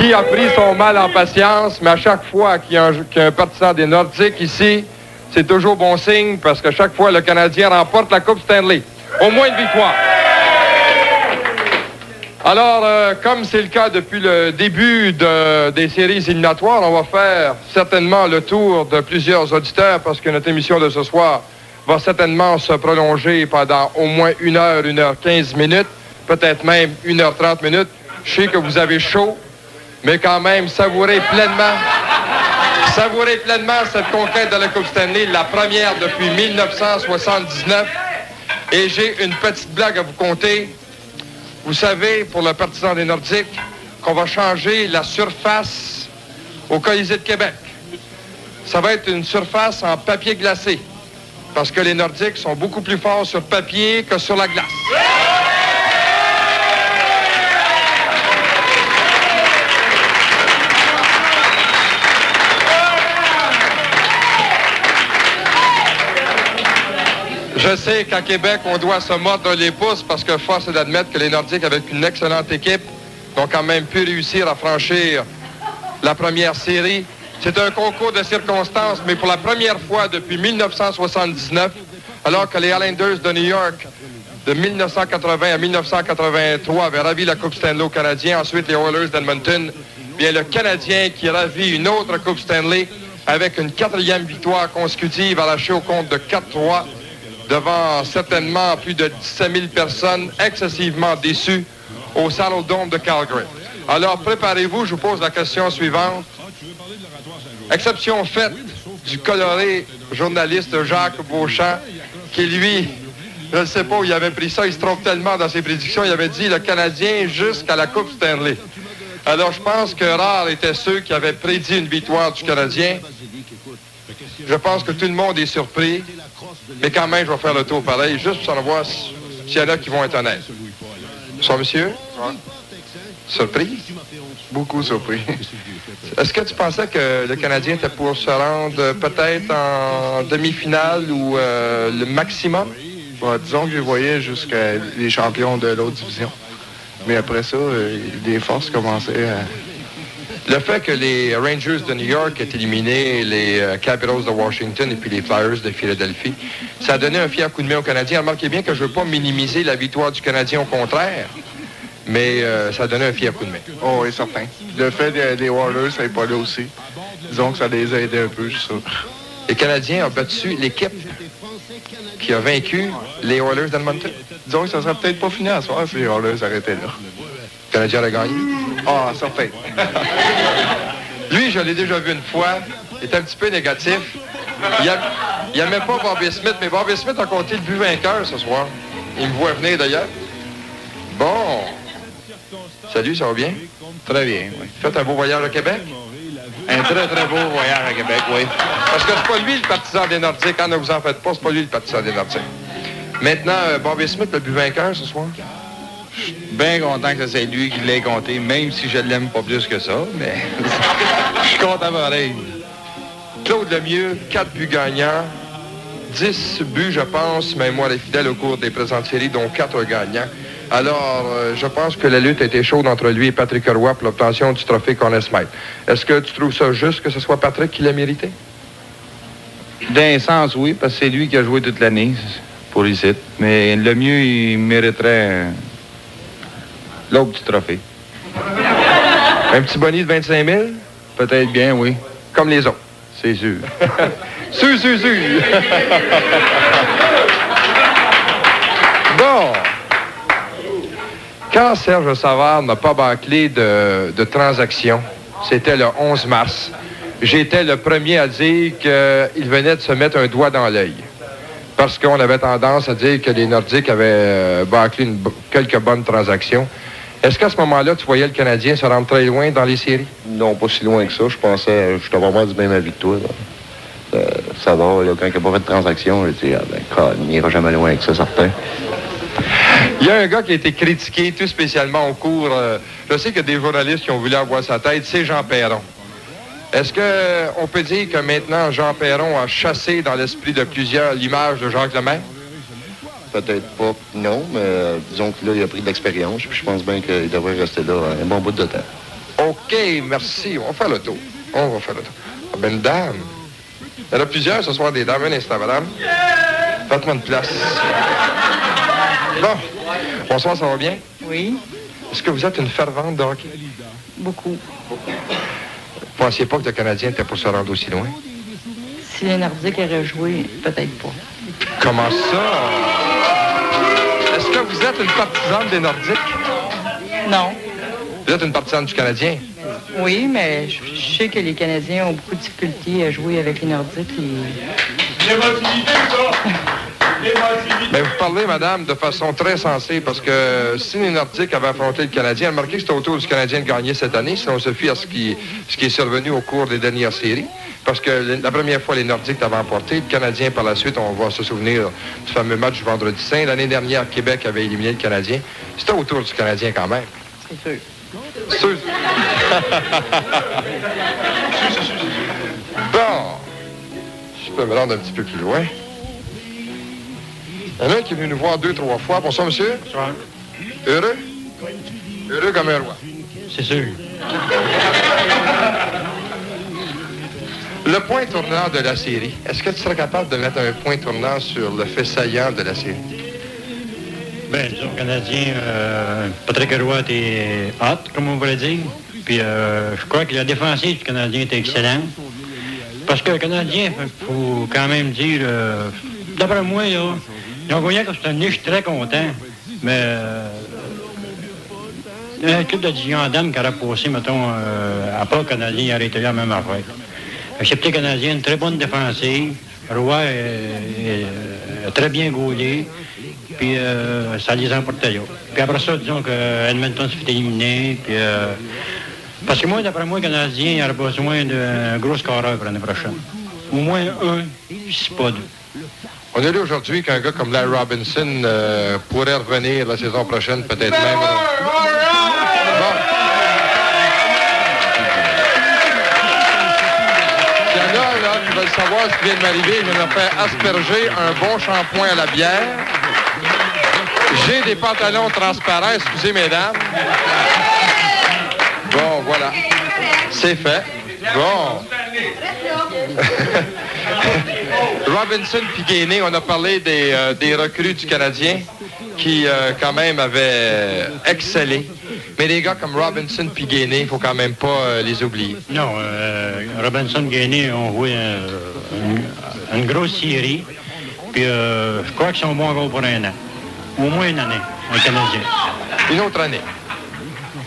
Qui a pris son mal en patience, mais à chaque fois qu'il y a un partisan des Nordiques ici, c'est toujours bon signe parce que chaque fois, le Canadien remporte la Coupe Stanley. Au moins une victoire. Alors, comme c'est le cas depuis le début des séries éliminatoires, on va faire certainement le tour de plusieurs auditeurs parce que notre émission de ce soir va certainement se prolonger pendant au moins 1 heure, 1 heure 15 minutes, peut-être même 1 heure 30 minutes. Je sais que vous avez chaud, mais quand même, savourez pleinement cette conquête de la Coupe Stanley, la première depuis 1979. Et j'ai une petite blague à vous conter. Vous savez, pour le partisan des Nordiques, qu'on va changer la surface au Colisée de Québec. Ça va être une surface en papier glacé, parce que les Nordiques sont beaucoup plus forts sur papier que sur la glace. Je sais qu'à Québec, on doit se mordre les pouces parce que force est d'admettre que les Nordiques, avec une excellente équipe, ont quand même pu réussir à franchir la première série. C'est un concours de circonstances, mais pour la première fois depuis 1979, alors que les Islanders de New York, de 1980 à 1983, avaient ravi la Coupe Stanley aux Canadiens, ensuite les Oilers d'Edmonton, bien le Canadien qui ravit une autre Coupe Stanley avec une 4e victoire consécutive arrachée au compte de 4-3, devant certainement plus de 17 000 personnes excessivement déçues au Saddledome de Calgary. Alors, préparez-vous, je vous pose la question suivante. Exception faite du coloré journaliste Jacques Beauchamp, qui, lui, je ne sais pas où il avait pris ça, il se trompe tellement dans ses prédictions, il avait dit le Canadien jusqu'à la Coupe Stanley. Alors, je pense que rares étaient ceux qui avaient prédit une victoire du Canadien. Je pense que tout le monde est surpris. Mais quand même, je vais faire le tour pareil, juste pour savoir s'il y en a qui vont être honnêtes. Bonsoir, monsieur. Ouais. Surpris? Beaucoup surpris. Est-ce que tu pensais que le Canadien était pour se rendre peut-être en demi-finale ou le maximum? Bon, disons que je voyais jusqu'à les champions de l'autre division. Mais après ça, les forces commençaient à... Le fait que les Rangers de New York aient éliminé les Capitals de Washington et puis les Flyers de Philadelphie, ça a donné un fier coup de main aux Canadiens. Remarquez bien que je ne veux pas minimiser la victoire du Canadien, au contraire, mais ça a donné un fier coup de main. Oh oui, certain. Le fait des Oilers, ça n'est pas là aussi. Disons que ça les a aidés un peu, je suis sûr. Les Canadiens ont battu l'équipe qui a vaincu les Oilers d'Edmonton. Disons que ça ne serait peut-être pas fini à soir si les Oilers arrêtaient là. Le Canadien a gagné. Ah, certain. Lui, je l'ai déjà vu une fois. Il était un petit peu négatif. Il n'aimait pas Bobby Smith, mais Bobby Smith a compté le but vainqueur ce soir. Il me voit venir d'ailleurs. Bon. Salut, ça va bien? Très bien, oui. Faites un beau voyage à Québec? Un très, très beau voyage à Québec, oui. Parce que c'est pas lui le partisan des Nordiques. Quand ne vous en faites pas, c'est pas lui le partisan des Nordiques. Maintenant, Bobby Smith, le but vainqueur ce soir? Je suis bien content que c'est lui qui l'ait compté, même si je l'aime pas plus que ça, mais je suis content pareil. Claude Lemieux, 4 buts gagnants, 10 buts, je pense, mémoire est fidèle au cours des présentes séries, dont 4 gagnants. Alors, je pense que la lutte a été chaude entre lui et Patrick Roy pour l'obtention du trophée Conn Smythe. Est-ce que tu trouves ça juste que ce soit Patrick qui l'a mérité? D'un sens, oui, parce que c'est lui qui a joué toute l'année pour ici. Mais Lemieux, il mériterait l'autre petit trophée. Un petit boni de 25 000? Peut-être bien, oui. Comme les autres. C'est sûr. Sûr. Bon. Quand Serge Savard n'a pas bâclé de transaction, c'était le 11 mars, j'étais le premier à dire qu'il venait de se mettre un doigt dans l'œil. Parce qu'on avait tendance à dire que les Nordiques avaient bâclé quelques bonnes transactions. Est-ce qu'à ce moment-là, tu voyais le Canadien se rendre très loin dans les séries? Non, pas si loin que ça. Je pensais, j'étais vraiment du même avis que toi. Savard, quand il n'a pas fait de transaction, je dis, il n'ira jamais loin avec ça, certain. Il y a un gars qui a été critiqué tout spécialement au cours. Je sais qu'il y a des journalistes qui ont voulu avoir sa tête, c'est Jean Perron. Est-ce qu'on peut dire que maintenant Jean Perron a chassé dans l'esprit de plusieurs l'image de Jacques Lemaire? Peut-être pas, non, mais disons que là, il a pris de l'expérience, puis je pense bien qu'il devrait rester là un bon bout de temps. OK, merci. On va faire le tour. Ah, ben, une dame. Il y en a plusieurs ce soir, des dames. Un instant, madame. Faites-moi une place. Bon. Bonsoir, ça va bien? Oui. Est-ce que vous êtes une fervente de hockey? Beaucoup. Vous ne pensiez pas que le Canadien était pour se rendre aussi loin? Si les Nordiques auraient joué, peut-être pas. Comment ça? Est-ce que vous êtes une partisane des Nordiques? Non. Vous êtes une partisane du Canadien? Oui, mais je sais que les Canadiens ont beaucoup de difficultés à jouer avec les Nordiques. L'émotivité, ça! Mais vous parlez, madame, de façon très sensée, parce que si les Nordiques avaient affronté le Canadien, remarquez que c'était au tour du Canadien de gagner cette année, si on se fie à ce qui est survenu au cours des dernières séries. Parce que la première fois, les Nordiques l'avaient emporté. Le Canadien, par la suite, on va se souvenir du fameux match du Vendredi Saint. L'année dernière, Québec avait éliminé le Canadien. C'était au tour du Canadien quand même. C'est sûr. Sûr. Bon. Je peux me rendre un petit peu plus loin. Il y en a un qui est venu nous voir 2-3 fois. Bonsoir, monsieur. Bonsoir. Heureux? Heureux comme un roi. C'est sûr. Le point tournant de la série, est-ce que tu serais capable de mettre un point tournant sur le fait saillant de la série? Bien, disons, Canadien, Patrick Roy était hot, comme on pourrait dire. Puis, je crois que la défensive du Canadien était excellente. Parce que le Canadien, il faut quand même dire, d'après moi, là, ils ont gagné cette année, je suis très content. Mais un club de division Adam qui aurait passé, mettons, à part le Canadien, il aurait été la même affaire. Excepté Canadien, une très bonne défensive. Roy est très bien gaulé. Puis ça les emportait là. Puis après ça, disons que Edmonton se fait éliminer. Puis, parce que moi, d'après moi, le Canadien il aurait besoin d'un gros scoreur pour l'année prochaine. Au moins un, si pas deux. On a lu aujourd'hui qu'un gars comme Larry Robinson pourrait revenir la saison prochaine, peut-être même. Bon. Il y en a là, qui veulent savoir ce qui vient de m'arriver. Je me fait asperger un bon shampoing à la bière. J'ai des pantalons transparents, excusez mesdames. Bon, voilà. C'est fait. Bon. Robinson puis Gainé, on a parlé des recrues du Canadien qui, quand même, avaient excellé. Mais les gars comme Robinson puis Gainé, il faut quand même pas les oublier. Non, Robinson et Gainé ont joué une grosse série. Puis je crois qu'ils sont bons encore pour un an. Au moins une année, un Canadien. Une autre année.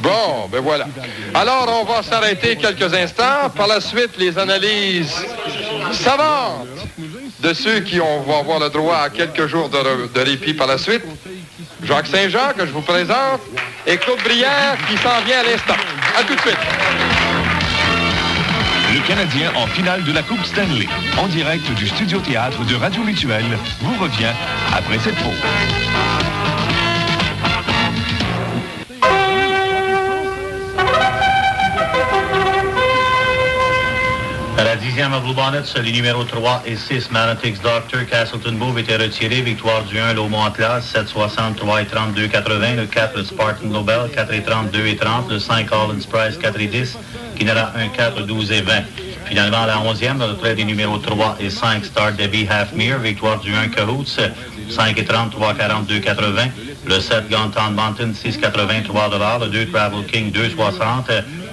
Bon, ben voilà. Alors, on va s'arrêter quelques instants. Par la suite, les analyses savantes de ceux qui vont avoir le droit à quelques jours de répit par la suite. Jacques Saint-Jean, que je vous présente, et Claude Brière, qui s'en vient à l'instant. À tout de suite. Le Canadien en finale de la Coupe Stanley, en direct du Studio Théâtre de Radio Mutuelle, vous revient après cette pause. À la 10e à Blue Bonnet, les numéros 3 et 6, Manatix Doctor, Castleton Bove était retiré. Victoire du 1, Laumont Atlas, 7,60, 3 et 30, 2,80. Le 4, le Spartan Global, 4 et 30, 2 et 30. Le 5, Collins Price, 4 et 10, Kinera 1, 4, 12 et 20. Finalement, à la 11e, le retrait des numéros 3 et 5, Star Debbie Halfmere. Victoire du 1, Cahoots, 5 et 30, 3, 40, 2, 80. Le 7, Gontown Mountain, 6, 83 $. Le 2, Travel King, 2, 60.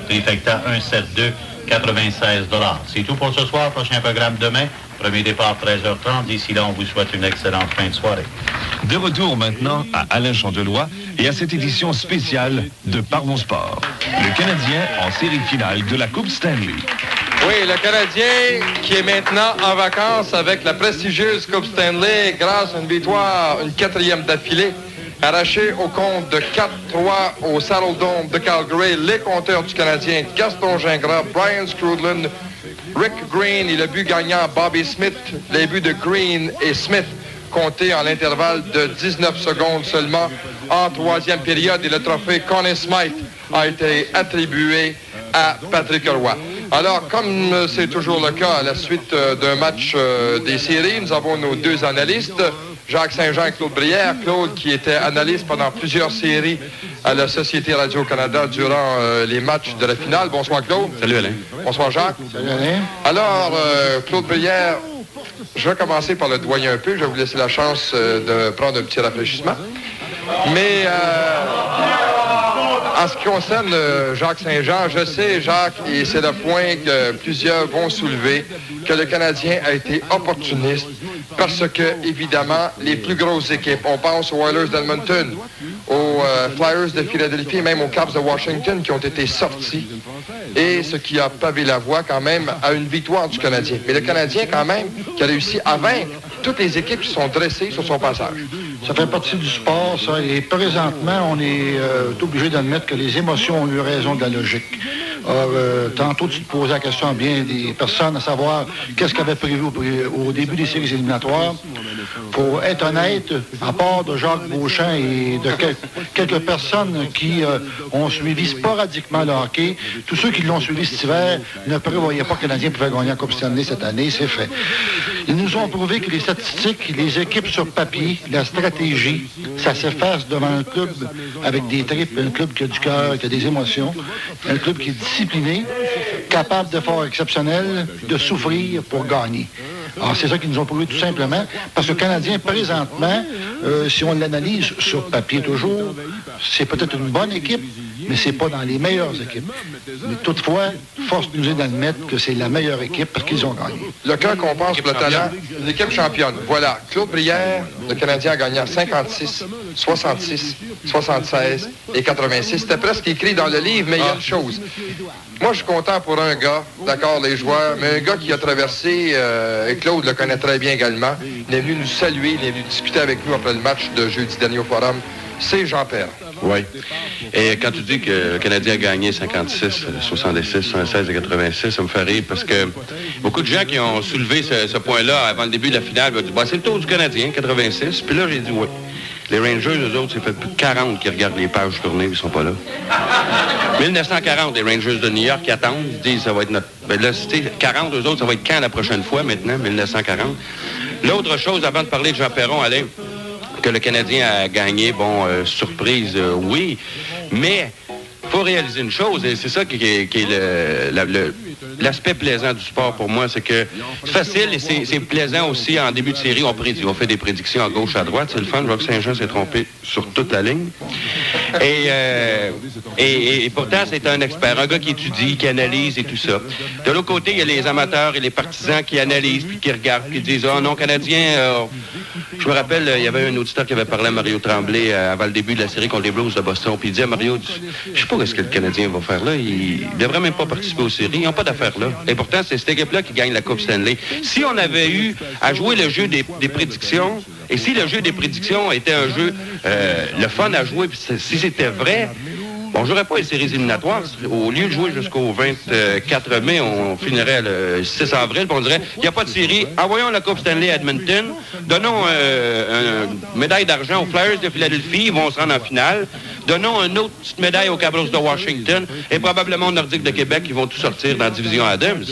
Trifecta, 1, 7, 2. 96 $. C'est tout pour ce soir. Prochain programme demain. Premier départ 13h30. D'ici là, on vous souhaite une excellente fin de soirée. De retour maintenant à Alain Chandelois et à cette édition spéciale de Parlons Sport. Le Canadien en série finale de la Coupe Stanley. Oui, le Canadien qui est maintenant en vacances avec la prestigieuse Coupe Stanley grâce à une victoire, une 4e d'affilée, arraché au compte de 4-3 au Saddledome de Calgary. Les compteurs du Canadien, Gaston Gingras, Brian Scrudlin, Rick Green et le but gagnant Bobby Smith. Les buts de Green et Smith comptés en l'intervalle de 19 secondes seulement en troisième période. Et le trophée Conn Smythe a été attribué à Patrick Roy. Alors, comme c'est toujours le cas à la suite d'un match des séries, nous avons nos deux analystes. Jacques Saint-Jean et Claude Brière. Claude qui était analyste pendant plusieurs séries à la Société Radio-Canada durant les matchs de la finale. Bonsoir Claude. Salut Alain. Bonsoir Jacques. Salut Alain. Alors, Claude Brière, je vais commencer par le doyen un peu. Je vais vous laisser la chance de prendre un petit rafraîchissement. Mais en ce qui concerne Jacques Saint-Jean, je sais, Jacques, et c'est le point que plusieurs vont soulever, que le Canadien a été opportuniste parce que, évidemment, les plus grosses équipes, on pense aux Oilers d'Edmonton, aux Flyers de Philadelphie, même aux Caps de Washington qui ont été sortis, et ce qui a pavé la voie quand même à une victoire du Canadien. Mais le Canadien, quand même, qui a réussi à vaincre toutes les équipes qui sont dressées sur son passage. Ça fait partie du sport, ça, et présentement, on est obligé d'admettre que les émotions ont eu raison de la logique. Or, tantôt, tu te posais la question à bien des personnes, à savoir qu'est-ce qu'avait prévu au début des séries éliminatoires. Pour être honnête, à part de Jacques Beauchamp et de quelques personnes qui ont suivi sporadiquement le hockey, tous ceux qui l'ont suivi cet hiver ne prévoyaient pas que le Canadien pouvait gagner la Coupe Stanley cette année, c'est fait. Ils nous ont prouvé que les statistiques, les équipes sur papier, la stratégie, ça s'efface devant un club avec des tripes, un club qui a du cœur, qui a des émotions, un club qui est discipliné, capable d'efforts exceptionnels, de souffrir pour gagner. Alors, c'est ça qu'ils nous ont prouvé tout simplement, parce que le Canadien, présentement, si on l'analyse sur papier toujours, c'est peut-être une bonne équipe, mais c'est pas dans les meilleures équipes. Mais toutefois, force nous est d'admettre que c'est la meilleure équipe parce qu'ils ont gagné. Le cœur qu'on pense pour le talent, l'équipe championne. Voilà, Claude Brière, le Canadien a gagné 56, 66, 76 et 86. C'était presque écrit dans le livre, mais il y a une chose. Moi, je suis content pour un gars, d'accord, les joueurs, mais un gars qui a traversé, et Claude le connaît très bien également, il est venu nous saluer, il est venu discuter avec nous après le match de jeudi dernier au Forum, c'est Jean Perron. Oui. Et quand tu dis que le Canadien a gagné 56, 66, 76 et 86, ça me fait rire parce que beaucoup de gens qui ont soulevé ce point-là avant le début de la finale ont dit bah, c'est le tour du Canadien, 86. Puis là, j'ai dit oui. Les Rangers, eux autres, c'est fait plus de 40 qui regardent les pages tournées, ils sont pas là. 1940, les Rangers de New York qui attendent, ils disent ça va être notre. Ben là, c'était 40, eux autres, ça va être quand la prochaine fois maintenant, 1940. L'autre chose, avant de parler de Jean Perron, Alain, que le Canadien a gagné, bon, surprise, oui, mais il faut réaliser une chose, et c'est ça qui est l'aspect plaisant du sport pour moi, c'est que c'est facile et c'est plaisant aussi en début de série, on fait des prédictions à gauche, à droite, c'est le fun, Jacques Saint-Jean s'est trompé sur toute la ligne. Et pourtant, c'est un expert, un gars qui étudie, qui analyse et tout ça. De l'autre côté, il y a les amateurs et les partisans qui analysent, puis qui regardent, qui disent « Ah non, Canadien... Je me rappelle, il y avait un auditeur qui avait parlé à Mario Tremblay avant le début de la série contre les Blues de Boston, puis il disait à Mario, je sais pas ce que le Canadien va faire là, il devrait même pas participer aux séries, ils n'ont pas d'affaires là. Et pourtant, c'est cette équipe-là qui gagne la Coupe Stanley. Si on avait eu à jouer le jeu des prédictions, et si le jeu des prédictions était un jeu le fun à jouer, puis si c'était vrai, on ne jouerait pas les séries éliminatoires. Au lieu de jouer jusqu'au 24 mai, on finirait le 6 avril, puis on dirait, il n'y a pas de série. Envoyons la Coupe Stanley à Edmonton, donnons une médaille d'argent aux Flyers de Philadelphie, ils vont se rendre en finale. Donnons une autre petite médaille aux Capitals de Washington et probablement aux Nordiques de Québec qui vont tout sortir dans la division Adams.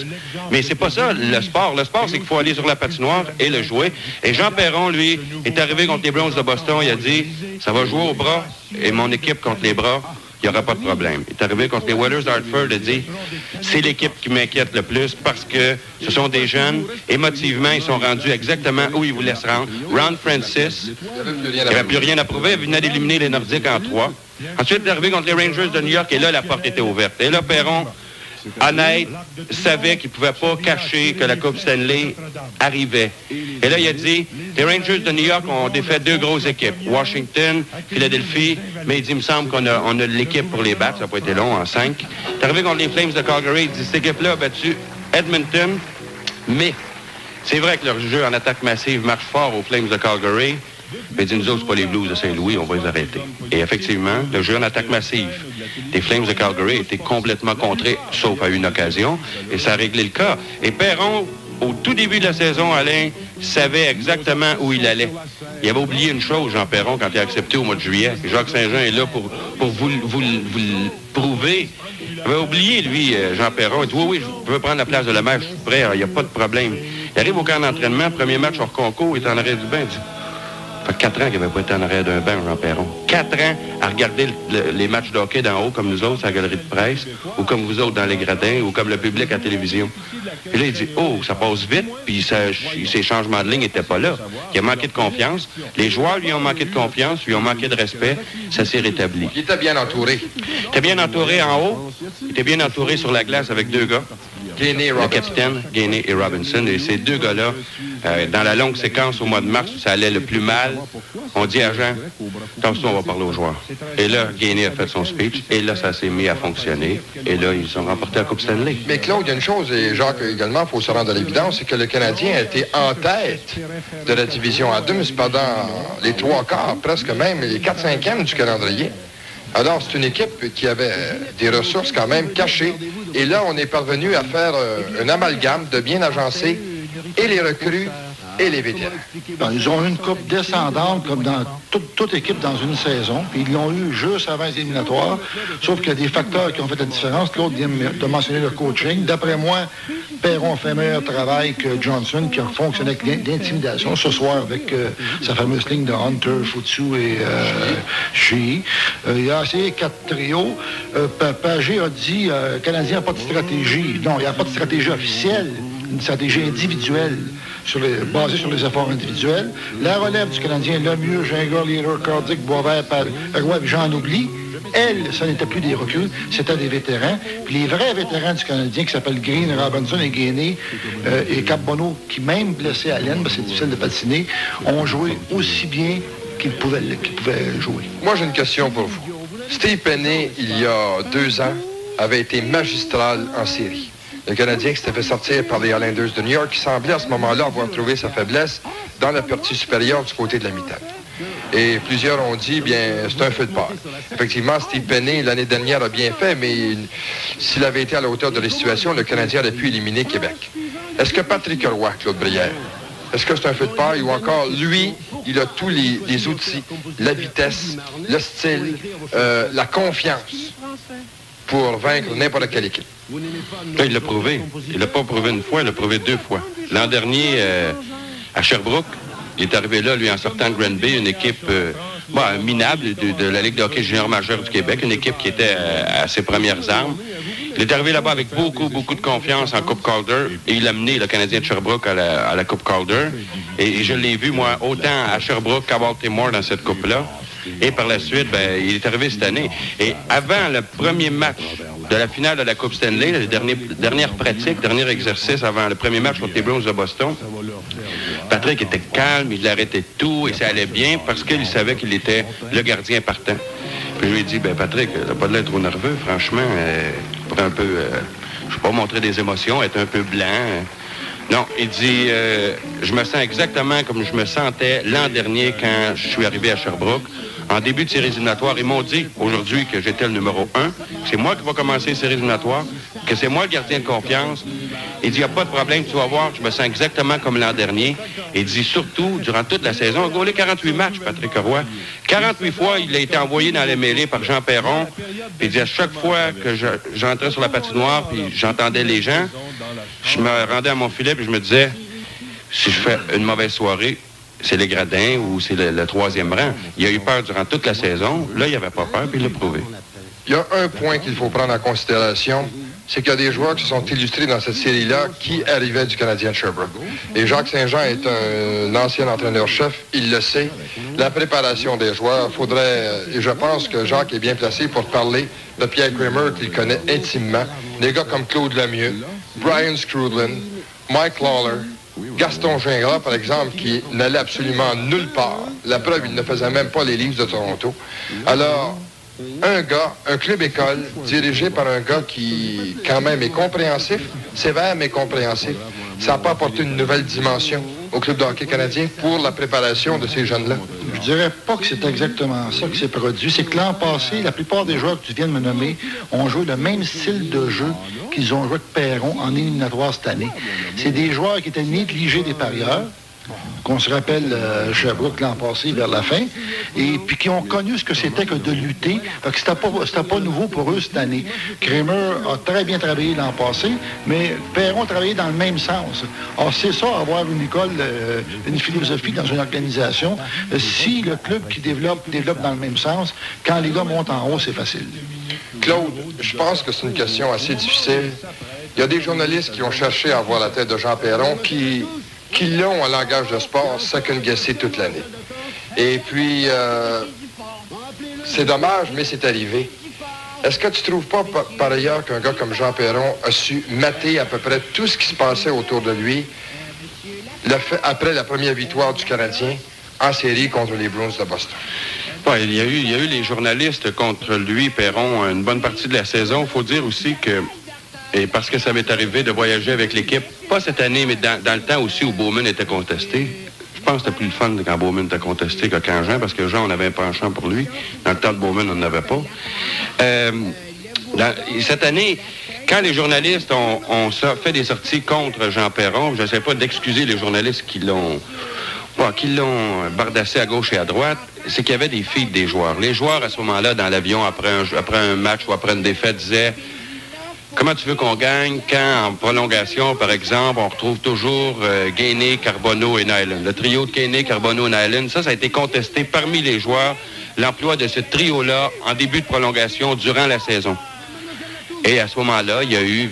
Mais c'est pas ça, le sport. Le sport, c'est qu'il faut aller sur la patinoire et le jouer. Et Jean Perron, lui, est arrivé contre les Browns de Boston, il a dit, ça va jouer au bras et mon équipe contre les bras. Il n'y aura pas de problème. Il est arrivé contre les Oilers d'Hartford et dit c'est l'équipe qui m'inquiète le plus parce que ce sont des jeunes. Émotivement, ils sont rendus exactement où ils voulaient se rendre. Ron Francis, il n'avait plus rien à prouver. Il venait d'éliminer les Nordiques en 3. Ensuite, il est arrivé contre les Rangers de New York et là, la porte était ouverte. Et là, Perron, honnête, savait qu'il ne pouvait pas cacher que la Coupe Stanley arrivait. Et là, il a dit, les Rangers de New York ont défait 2 grosses équipes, Washington, Philadelphie, mais il dit, il me semble qu'on a l'équipe pour les battre, ça n'a pas été long, en 5. Il est arrivé contre les Flames de Calgary, il dit, cette équipe-là a battu Edmonton, mais c'est vrai que leur jeu en attaque massive marche fort aux Flames de Calgary, mais il dit, nous autres, c'est pas les Blues de Saint-Louis, on va les arrêter. Et effectivement, le jeu en attaque massive des Flames de Calgary a été complètement contré, sauf à une occasion, et ça a réglé le cas. Et Perron, au tout début de la saison, Alain, savait exactement où il allait. Il avait oublié une chose, Jean Perron, quand il a accepté au mois de juillet. Jacques Saint-Jean est là pour vous le prouver. Il avait oublié, lui, Jean Perron. Il dit, oui, je veux prendre la place de la match, je suis prêt, il n'y a pas de problème. Il arrive au camp d'entraînement, premier match hors concours, il est en arrêt du bain, il dit, Ça fait 4 ans qu'il n'avait pas été en arrière d'un banc, Jean Perron. 4 ans à regarder les matchs de hockey d'en haut, comme nous autres, à la galerie de presse, ou comme vous autres dans les gradins, ou comme le public à la télévision. Et là, il dit, oh, ça passe vite, puis ces changements de ligne n'étaient pas là. Il a manqué de confiance. Les joueurs lui ont manqué de confiance, lui ont manqué de respect. Ça s'est rétabli. Il était bien entouré. Il était bien entouré en haut. Il était bien entouré sur la glace avec 2 gars. Gainey et Le capitaine, Gainey et Robinson. Et ces 2 gars-là, dans la longue séquence au mois de mars où ça allait le plus mal, on dit à Jean, comme ça, on va parler aux joueurs. Et là, Gainey a fait son speech. Et là, ça s'est mis à fonctionner. Et là, ils ont remporté la Coupe Stanley. Mais Claude, il y a une chose, et Jacques également, il faut se rendre à l'évidence, c'est que le Canadien a été en tête de la division Adams pendant les 3 quarts, presque même les 4/5e du calendrier. Alors, c'est une équipe qui avait des ressources quand même cachées. Et là, on est parvenu à faire un amalgame de bien agencer et les recrues et les vétérans. Ben, ils ont eu une coupe descendante comme dans toute équipe dans une saison. Puis ils l'ont eu juste avant les éliminatoires. Sauf qu'il y a des facteurs qui ont fait la différence. L'autre vient de mentionner le coaching. D'après moi, Perron fait un meilleur travail que Johnson, qui a fonctionné avec l'intimidation ce soir avec sa fameuse ligne de Hunter, Futsu et Shea. Il a essayé 4 trios. Pagé a dit le Canadien n'a pas de stratégie. Non, il n'y a pas de stratégie officielle. Une stratégie individuelle basée sur les efforts individuels. La relève du Canadien, Lemieux, Gingras, Leader, Cardick, Boisvert, Roy, j'en oublie. Elle, ça n'était plus des recrues, c'était des vétérans. Puis les vrais vétérans du Canadien, qui s'appellent Green, Robinson et Gainey, et Cap-Bono, qui même blessé à l'aine, parce que c'est difficile de patiner, ont joué aussi bien qu'ils pouvaient jouer. Moi, j'ai une question pour vous. Steve Penney, il y a 2 ans, avait été magistral en série. Le Canadien qui s'était fait sortir par les Islanders de New York, qui semblait à ce moment-là avoir trouvé sa faiblesse dans la partie supérieure du côté de la mi-temps. Et plusieurs ont dit, bien, c'est un feu de paille. Effectivement, Steve Penney, l'année dernière, a bien fait, mais s'il avait été à la hauteur de la situation, le Canadien aurait pu éliminer Québec. Est-ce que Patrick Roy, Claude Brière, est-ce que c'est un feu de paille ou encore, lui, il a tous les outils, la vitesse, le style, la confiance pour vaincre n'importe quelle équipe? Là, il l'a prouvé. Il ne l'a pas prouvé une fois, il l'a prouvé 2 fois. L'an dernier, à Sherbrooke, il est arrivé là, lui, en sortant de Granby, une équipe minable de la Ligue de hockey junior majeur du Québec, une équipe qui était à ses premières armes. Il est arrivé là-bas avec beaucoup de confiance en Coupe Calder et il a mené le Canadien de Sherbrooke à la Coupe Calder. Et je l'ai vu, moi, autant à Sherbrooke qu'à Baltimore dans cette coupe-là. Et par la suite, il est arrivé cette année. Et avant le premier match de la finale de la Coupe Stanley, les dernières pratiques, dernier exercice avant le premier match contre les Bruins de Boston, Patrick était calme, il arrêtait tout et ça allait bien parce qu'il savait qu'il était le gardien partant. Puis je lui ai dit, Patrick, t'as pas de l'air trop nerveux, franchement, pour un peu, je sais pas, montrer des émotions, être un peu blanc. Non, il dit, je me sens exactement comme je me sentais l'an dernier quand je suis arrivé à Sherbrooke. En début de séries éliminatoires, ils m'ont dit aujourd'hui que j'étais le numéro 1. C'est moi qui va commencer les séries éliminatoires, que c'est moi le gardien de confiance. Il dit, il n'y a pas de problème, tu vas voir, je me sens exactement comme l'an dernier. Il dit, surtout, durant toute la saison, il a gaulé 48 matchs, Patrick Roy. 48 fois, il a été envoyé dans les mêlées par Jean Perron. Puis il dit, à chaque fois que j'entrais sur la patinoire, puis j'entendais les gens, je me rendais à mon filet, puis je me disais, si je fais une mauvaise soirée, c'est les gradins ou c'est le 3e rang. Il a eu peur durant toute la saison. Là, il n'avait pas peur, puis il l'a prouvé. Il y a un point qu'il faut prendre en considération, c'est qu'il y a des joueurs qui se sont illustrés dans cette série-là qui arrivaient du Canadien de Sherbrooke. Et Jacques Saint-Jean est un ancien entraîneur-chef, il le sait. La préparation des joueurs, et je pense que Jacques est bien placé pour parler de Pierre Kramer, qu'il connaît intimement. Des gars comme Claude Lemieux, Brian Scrudlin, Mike Lawler, Gaston Gingras, par exemple, qui n'allait absolument nulle part. La preuve, il ne faisait même pas les livres de Toronto. Alors, un club-école dirigé par un gars qui, quand même, est compréhensif, sévère mais compréhensif, ça n'a pas apporté une nouvelle dimension au club de hockey canadien pour la préparation de ces jeunes-là? Je dirais pas que c'est exactement ça qui s'est produit. C'est que l'an passé, la plupart des joueurs que tu viens de me nommer ont joué le même style de jeu qu'ils ont joué de Perron en éliminatoire cette année. C'est des joueurs qui étaient négligés des parieurs, qu'on se rappelle Sherbrooke l'an passé vers la fin, et puis qui ont connu ce que c'était que de lutter. Fait que c'était pas nouveau pour eux cette année. Kramer a très bien travaillé l'an passé, mais Perron a travaillé dans le même sens. Alors c'est ça, avoir une école, une philosophie dans une organisation. Si le club qui développe dans le même sens, quand les gars montent en haut, c'est facile. Claude, je pense que c'est une question assez difficile. Il y a des journalistes qui ont cherché à avoir la tête de Jean Perron qui l'ont, en langage de sport, second-guessé toute l'année. Et puis, c'est dommage, mais c'est arrivé. Est-ce que tu trouves pas, par ailleurs, qu'un gars comme Jean Perron a su mater à peu près tout ce qui se passait autour de lui après la première victoire du Canadien en série contre les Bruins de Boston? Ouais, il y a eu les journalistes contre lui, Perron, une bonne partie de la saison. Il faut dire aussi que, et parce que ça m'est arrivé de voyager avec l'équipe, pas cette année, mais dans le temps aussi où Bowman était contesté. Je pense que c'était plus le fun quand Bowman était contesté que quand Jean, parce que Jean, on avait un penchant pour lui. Dans le temps de Bowman, on n'en avait pas. Cette année, quand les journalistes ont fait des sorties contre Jean Perron, je ne sais pas d'excuser les journalistes qui l'ont bardassé à gauche et à droite, c'est qu'il y avait des filles des joueurs. Les joueurs, à ce moment-là, dans l'avion, après un match ou après une défaite, disaient « Comment tu veux qu'on gagne quand, en prolongation, par exemple, on retrouve toujours Gainey, Carbonneau et Nyland? » Le trio de Gainey, Carbonneau et Nyland, ça a été contesté parmi les joueurs, l'emploi de ce trio-là en début de prolongation durant la saison. Et à ce moment-là, il y a eu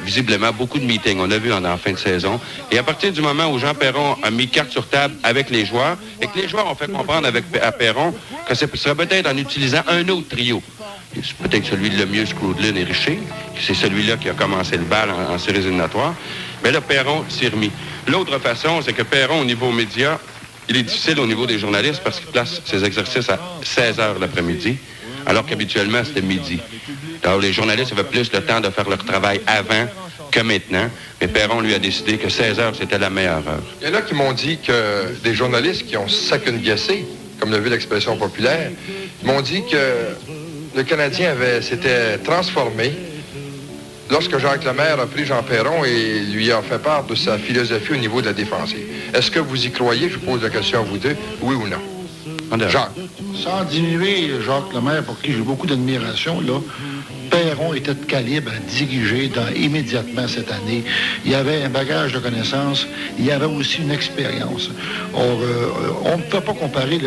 visiblement beaucoup de meetings. On a vu en fin de saison. Et à partir du moment où Jean Perron a mis carte sur table avec les joueurs, et que les joueurs ont fait comprendre à Perron que ce serait peut-être en utilisant un autre trio. C'est peut-être celui de Lemieux, Scroodlin et Richer. C'est celui-là qui a commencé le bal en séries éliminatoires. Mais là, Perron s'est remis. L'autre façon, c'est que Perron, au niveau média, il est difficile au niveau des journalistes parce qu'il place ses exercices à 16 h l'après-midi, alors qu'habituellement, c'était midi. Alors, les journalistes avaient plus le temps de faire leur travail avant que maintenant. Mais Perron, lui, a décidé que 16 h, c'était la meilleure heure. Il y en a qui m'ont dit que des journalistes qui ont second-guessé, comme l'a vu l'expression populaire, m'ont dit que le Canadien s'était transformé lorsque Jacques Lemaire a pris Jean Perron et lui a fait part de sa philosophie au niveau de la défensive. Est-ce que vous y croyez? Je vous pose la question à vous deux, oui ou non? Jacques. Sans diminuer Jacques Lemaire, pour qui j'ai beaucoup d'admiration, là, Perron était de calibre à diriger immédiatement cette année. Il y avait un bagage de connaissances, il y avait aussi une expérience. Or, on ne peut pas comparer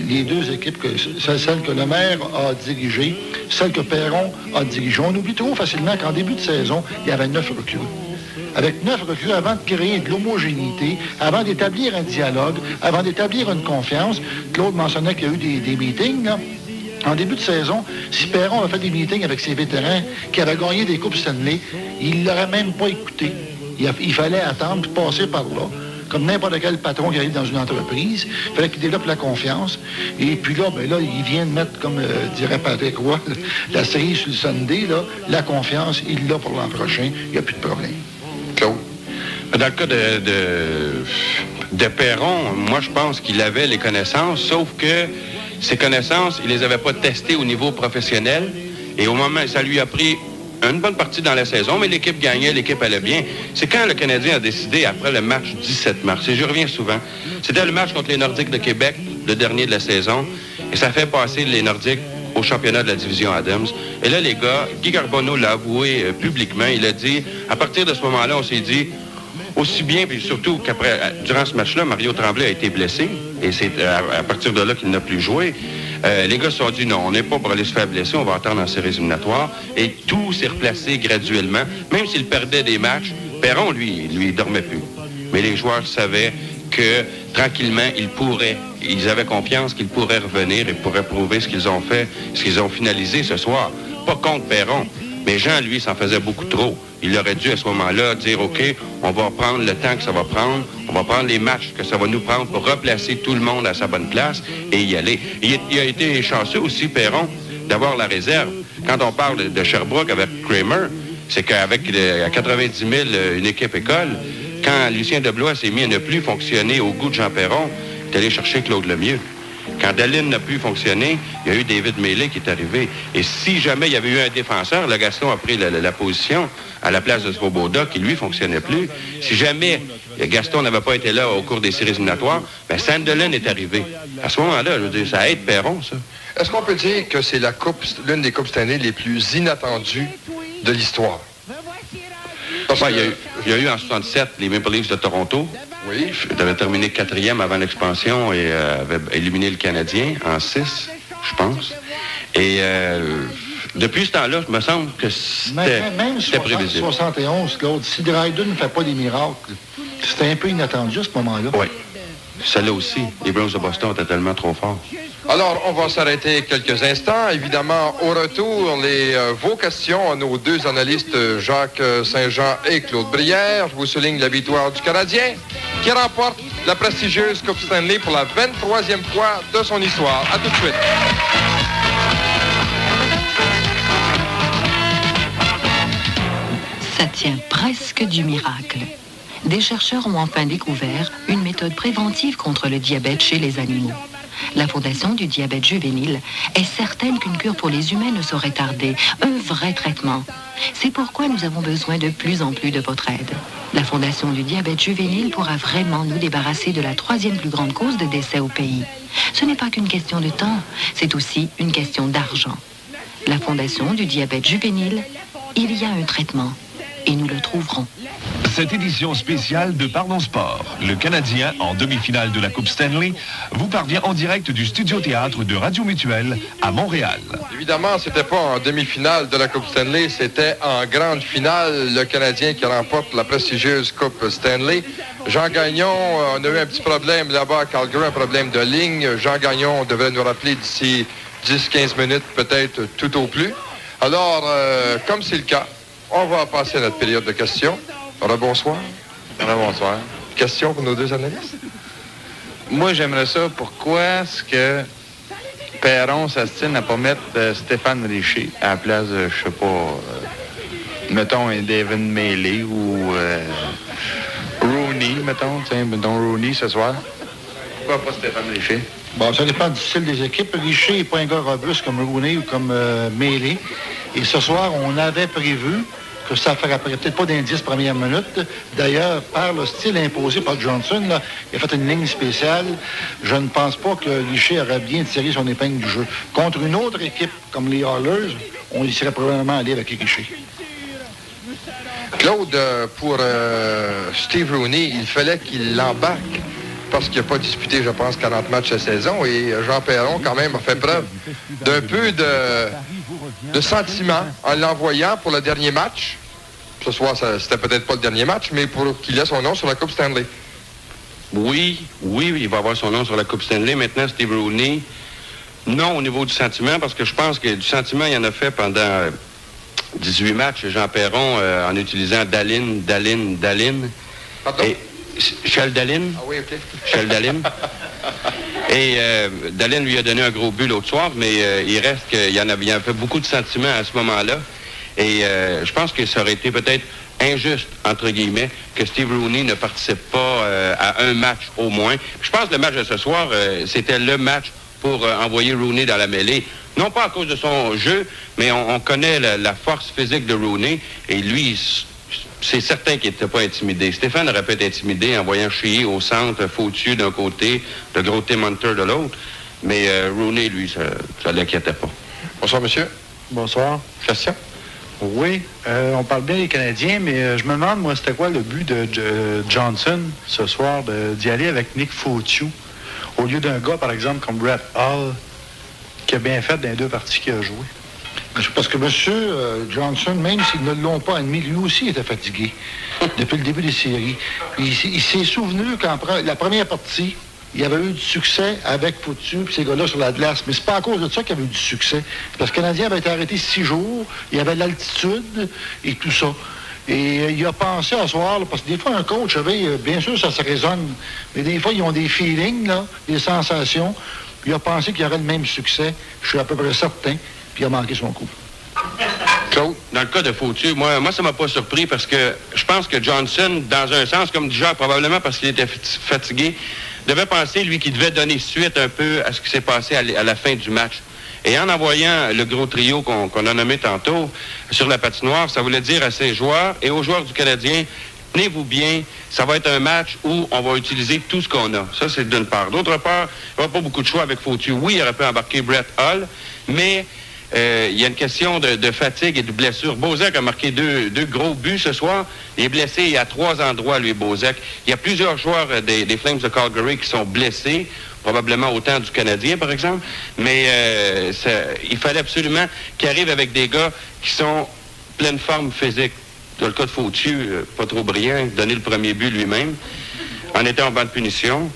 les deux équipes, celle que Lemaire a dirigée, celle que Perron a dirigée. On oublie trop facilement qu'en début de saison, il y avait 9 recrues. Avec 9 recrues, avant de créer de l'homogénéité, avant d'établir un dialogue, avant d'établir une confiance, Claude mentionnait qu'il y a eu des meetings, là. En début de saison, si Perron avait fait des meetings avec ses vétérans qui avaient gagné des Coupes Stanley, il ne l'aurait même pas écouté. Il fallait attendre puis passer par là. Comme n'importe quel patron qui arrive dans une entreprise, il fallait qu'il développe la confiance. Et puis là, il vient de mettre, comme dirait Patrick Roy, la série sur le Sunday, là, la confiance, il l'a pour l'an prochain, il n'y a plus de problème. Claude? Dans le cas de Perron, moi, je pense qu'il avait les connaissances, sauf que ces connaissances, il les avait pas testées au niveau professionnel. Et au moment, ça lui a pris une bonne partie dans la saison, mais l'équipe gagnait, l'équipe allait bien. C'est quand le Canadien a décidé, après le match du 17 mars, et je reviens souvent, c'était le match contre les Nordiques de Québec, le dernier de la saison, et ça fait passer les Nordiques au championnat de la division Adams. Et là, les gars, Guy Carbonneau l'a avoué publiquement, il a dit, à partir de ce moment-là, on s'est dit, aussi bien, puis surtout qu'après, durant ce match-là, Mario Tremblay a été blessé, et c'est à partir de là qu'il n'a plus joué. Les gars se sont dit, non, on n'est pas pour aller se faire blesser, on va attendre en séries éliminatoires, et tout s'est replacé graduellement. Même s'il perdait des matchs, Perron, lui, il dormait plus. Mais les joueurs savaient que, tranquillement, ils avaient confiance qu'ils pourraient revenir et pourraient prouver ce qu'ils ont fait, ce qu'ils ont finalisé ce soir. Pas contre Perron, mais Jean, lui, s'en faisait beaucoup trop. Il aurait dû, à ce moment-là, dire, OK, on va prendre le temps que ça va prendre, on va prendre les matchs que ça va nous prendre pour replacer tout le monde à sa bonne place et y aller. Il a été chanceux aussi, Perron, d'avoir la réserve. Quand on parle de Sherbrooke avec Kramer, c'est qu'avec à 90 000, une équipe école, quand Lucien Deblois s'est mis à ne plus fonctionner au goût de Jean Perron, il est allé chercher Claude Lemieux. Quand Dallin n'a plus fonctionné, il y a eu David Maillet qui est arrivé. Et si jamais il y avait eu un défenseur, le Gaston a pris la position à la place de Svoboda, qui lui fonctionnait plus. Si jamais Gaston n'avait pas été là au cours des séries éliminatoires, bien Sandelin est arrivé. À ce moment-là, je veux dire, ça aide Perron, ça. Est-ce qu'on peut dire que c'est l'une des Coupes Stanley les plus inattendues de l'histoire? Ouais, il y a eu en 67 les Maple Leafs de Toronto. Oui. Ils avaient terminé 4e avant l'expansion et avaient éliminé le Canadien en 6, je pense. Et depuis ce temps-là, il me semble que c'était prévisible. 71, Claude, si Dryden ne fait pas des miracles, c'était un peu inattendu à ce moment-là. Oui. Celle-là aussi. Les Bruins de Boston étaient tellement trop forts. Alors, on va s'arrêter quelques instants. Évidemment, au retour, vos questions à nos deux analystes, Jacques Saint-Jean et Claude Brière. Je vous souligne la victoire du Canadien, qui remporte la prestigieuse Coupe Stanley pour la 23e fois de son histoire. À tout de suite. Ça tient presque du miracle. Des chercheurs ont enfin découvert une méthode préventive contre le diabète chez les animaux. La Fondation du diabète juvénile est certaine qu'une cure pour les humains ne saurait tarder. Un vrai traitement. C'est pourquoi nous avons besoin de plus en plus de votre aide. La Fondation du diabète juvénile pourra vraiment nous débarrasser de la 3e plus grande cause de décès au pays. Ce n'est pas qu'une question de temps, c'est aussi une question d'argent. La Fondation du diabète juvénile, il y a un traitement et nous le trouverons. Cette édition spéciale de Parlons Sport, le Canadien, en demi-finale de la Coupe Stanley, vous parvient en direct du Studio Théâtre de Radio Mutuelle à Montréal. Évidemment, c'était pas en demi-finale de la Coupe Stanley, c'était en grande finale, le Canadien qui remporte la prestigieuse Coupe Stanley. Jean Gagnon, on a eu un petit problème là-bas à Calgary, un problème de ligne. Jean Gagnon devrait nous rappeler d'ici 10-15 minutes, peut-être tout au plus. Alors, comme c'est le cas, on va passer à notre période de questions. Rebonsoir. Bonsoir. Question pour nos deux analystes? Moi, j'aimerais ça. Pourquoi est-ce que Perron s'astine à pas mettre Stéphane Richer à la place de, je sais pas, mettons un David Maillet ou Rooney, mettons Rooney ce soir? Pourquoi pas Stéphane Richer? Bon, ça dépend du style des équipes. Richer n'est pas un gars robuste comme Rooney ou comme Maillet. Et ce soir, on avait prévu que ça ne ferait peut-être pas d'indice première minute. D'ailleurs, par le style imposé par Johnson, là, il a fait une ligne spéciale. Je ne pense pas que Richer aurait bien tiré son épingle du jeu. Contre une autre équipe comme les Oilers, on y serait probablement allé avec Richer. Claude, pour Steve Rooney, il fallait qu'il l'embarque parce qu'il n'a pas disputé, je pense, 40 matchs cette saison. Et Jean Perron, quand même, a fait preuve d'un peu de sentiment en l'envoyant pour le dernier match. Ce soir, c'était peut-être pas le dernier match, mais pour qu'il ait son nom sur la Coupe Stanley. Oui, il va avoir son nom sur la Coupe Stanley. Maintenant, Steve Rooney, non au niveau du sentiment, parce que je pense que du sentiment, il en a fait pendant 18 matchs, Jean Perron, en utilisant Dallin. Pardon? Et Charles Dallin. Ah oui, OK. Charles Dallin. Et Dallin lui a donné un gros but l'autre soir, mais il reste qu'il y en avait fait beaucoup de sentiments à ce moment-là. Et je pense que ça aurait été peut-être injuste, entre guillemets, que Steve Rooney ne participe pas à un match au moins. Je pense que le match de ce soir, c'était le match pour envoyer Rooney dans la mêlée. Non pas à cause de son jeu, mais on connaît la force physique de Rooney. Et lui, c'est certain qu'il n'était pas intimidé. Stéphane aurait pu être intimidé en voyant Chier au centre, Fautu d'un côté, le gros Tim Hunter de l'autre. Mais Rooney, lui, ça ne l'inquiétait pas. Bonsoir, monsieur. Bonsoir. Question? Oui, on parle bien des Canadiens, mais je me demande, moi, c'était quoi le but de Johnson ce soir, d'y aller avec Nick Fautu, au lieu d'un gars, par exemple, comme Brett Hull, qui a bien fait dans les deux parties qu'il a joué? Parce que M. Johnson, même s'ils ne l'ont pas admis, lui aussi était fatigué depuis le début des séries. Il s'est souvenu qu'en la première partie, il y avait eu du succès avec Fautu et ces gars-là sur la glace. Mais c'est pas à cause de ça qu'il y avait eu du succès. Parce que le Canadien avait été arrêté 6 jours, il y avait l'altitude et tout ça. Et il a pensé à soir, là, parce que des fois, un coach, bien sûr, ça se résonne, mais des fois, ils ont des feelings, là, des sensations. Puis il a pensé qu'il y aurait le même succès. Je suis à peu près certain. Puis il a manqué son coup. Claude, dans le cas de Fautu, moi, ça m'a pas surpris parce que je pense que Johnson, dans un sens, comme dit Jacques, probablement parce qu'il était fatigué, devait penser, lui, qu'il devait donner suite un peu à ce qui s'est passé à la fin du match. Et en envoyant le gros trio qu'on a nommé tantôt sur la patinoire, ça voulait dire à ses joueurs et aux joueurs du Canadien, tenez-vous bien, ça va être un match où on va utiliser tout ce qu'on a. Ça, c'est d'une part. D'autre part, il n'y aura pas beaucoup de choix avec Fautu. Oui, il aurait pu embarquer Brett Hull, mais il y a une question de fatigue et de blessure. Bozek a marqué deux gros buts ce soir. Il est blessé à 3 endroits, lui, Bozek. Il y a plusieurs joueurs des Flames de Calgary qui sont blessés, probablement autant du Canadien, par exemple. Mais il fallait absolument qu'il arrive avec des gars qui sont pleine forme physique. Dans le cas de Fautu, pas trop brillant, donner le premier but lui-même, en étant en banc de punition,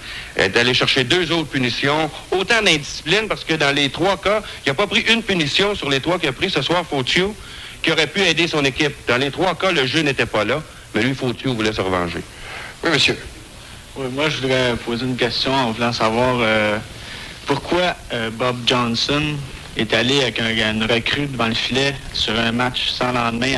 d'aller chercher 2 autres punitions, autant d'indiscipline, parce que dans les 3 cas, il n'a pas pris une punition sur les 3 qu'il a pris ce soir, Fautu, qui aurait pu aider son équipe. Dans les 3 cas, le jeu n'était pas là, mais lui, Fautu, voulait se revenger. Oui, monsieur. Oui, moi, je voudrais poser une question en voulant savoir pourquoi Bob Johnson est allé avec une recrue devant le filet sur un match sans lendemain